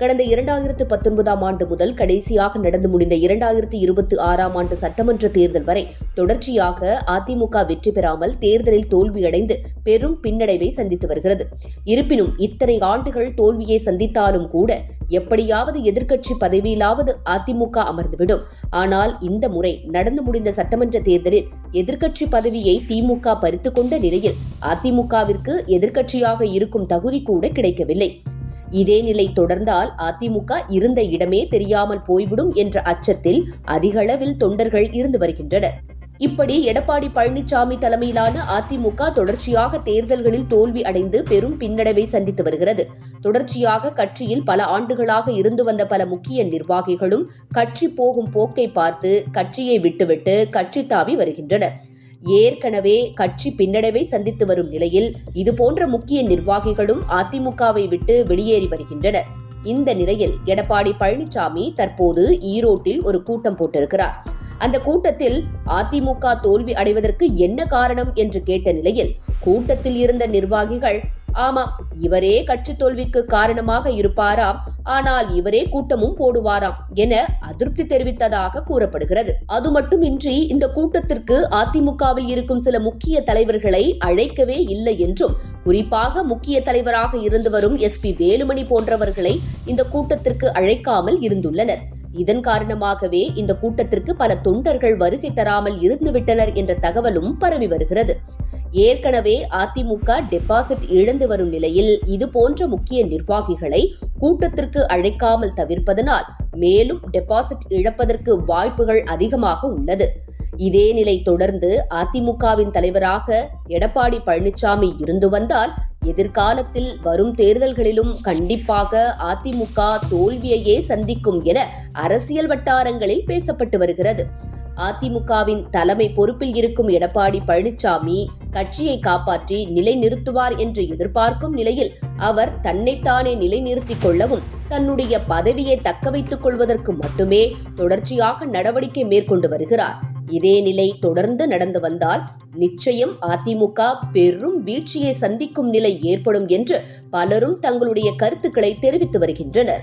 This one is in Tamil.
கடந்த 2019ஆம் ஆண்டு முதல் கடைசியாக நடந்து முடிந்த 2026ஆம் ஆண்டு சட்டமன்ற தேர்தல் வரை தொடர்ச்சியாக அதிமுக வெற்றி பெறாமல் தேர்தலில் தோல்வியடைந்து பெரும் பின்னடைவை சந்தித்து வருகிறது. இருப்பினும் இத்தனை ஆண்டுகள் தோல்வியை சந்தித்தாலும் கூட எப்படியாவது எதிர்க்கட்சி பதவியிலாவது அதிமுக அமர்ந்துவிடும். ஆனால் இந்த முறை நடந்து முடிந்த சட்டமன்ற தேர்தலில் எதிர்க்கட்சி பதவியை திமுக பறித்துக் கொண்ட நிலையில் அதிமுகவிற்கு எதிர்க்கட்சியாக இருக்கும் தகுதி கூட கிடைக்கவில்லை. இதே நிலை தொடர்ந்தால் அதிமுக இருந்த இடமே தெரியாமல் போய்விடும் என்ற அச்சத்தில் அதிகளவில் தொண்டர்கள் இருந்து வருகின்றனர். இப்படி எடப்பாடி பழனிசாமி தலைமையிலான அதிமுக தொடர்ச்சியாக தேர்தல்களில் தோல்வி அடைந்து பெரும் பின்னடைவை சந்தித்து வருகிறது. தொடர்ச்சியாக கட்சியில் பல ஆண்டுகளாக இருந்து வந்த பல முக்கிய நிர்வாகிகளும் கட்சி போகும் போக்கை பார்த்து கட்சியை விட்டுவிட்டு கட்சி தாவி வருகின்றனர். ஏற்கனவே கட்சி பின்னடைவை சந்தித்து வரும் நிலையில் இதுபோன்ற முக்கிய நிர்வாகிகளும் அதிமுகவை விட்டு வெளியேறி வருகின்றனர். இந்த நிலையில் எடப்பாடி பழனிசாமி தற்போது ஈரோட்டில் ஒரு கூட்டம் போட்டிருக்கிறார். அந்த கூட்டத்தில் அதிமுக தோல்வி அடைவதற்கு என்ன காரணம் என்று கேட்ட நிலையில் கூட்டத்தில் இருந்த நிர்வாகிகள், ஆமாம், இவரே கட்சி தோல்விக்கு காரணமாக இருப்பாராம், ஆனால் இவரே கூட்டமும் போடுவாராம் என அதிருப்தி தெரிவித்ததாக கூறப்படுகிறது. அது மட்டுமின்றி இந்த கூட்டத்திற்கு அதிமுகவில் இருக்கும் சில முக்கிய தலைவர்களை அழைக்கவே இல்லை என்றும், குறிப்பாக முக்கிய தலைவராக இருந்து வரும் SP வேலுமணி போன்றவர்களை இந்த கூட்டத்திற்கு அழைக்காமல் இருந்துள்ளனர். இதன் காரணமாகவே இந்த கூட்டத்திற்கு பல தொண்டர்கள் வருகை தராமல் இருந்துவிட்டனர் என்ற தகவலும் பரவி வருகிறது. ஏற்கனவே அதிமுக டெபாசிட் இழந்து வரும் நிலையில் இதுபோன்ற முக்கிய நிர்வாகிகளை கூட்டத்திற்கு அழைக்காமல் தவிர்ப்பதனால் மேலும் டெபாசிட் இழப்பதற்கு வாய்ப்புகள் அதிகமாக உள்ளது. இதே நிலை தொடர்ந்து அதிமுகவின் தலைவராக எடப்பாடி பழனிசாமி இருந்து வந்தால் எதிர்காலத்தில் வரும் தேர்தல்களிலும் கண்டிப்பாக அதிமுக தோல்வியையே சந்திக்கும் என அரசியல் வட்டாரங்களில் பேசப்பட்டு வருகிறது. அதிமுகவின் தலைமை பொறுப்பில் இருக்கும் எடப்பாடி பழனிசாமி கட்சியை காப்பாற்றி நிலைநிறுத்துவார் என்று எதிர்பார்க்கும் நிலையில் அவர் தன்னைத்தானே நிலைநிறுத்திக் கொள்ளவும் தன்னுடைய பதவியை தக்க வைத்துக் கொள்வதற்கு மட்டுமே தொடர்ச்சியாக நடவடிக்கை மேற்கொண்டு வருகிறார். இதே நிலை தொடர்ந்து நடந்து வந்தால் நிச்சயம் அதிமுக பெரும் வீழ்ச்சியை சந்திக்கும் நிலை ஏற்படும் என்று பலரும் தங்களுடைய கருத்துக்களை தெரிவித்து வருகின்றனர்.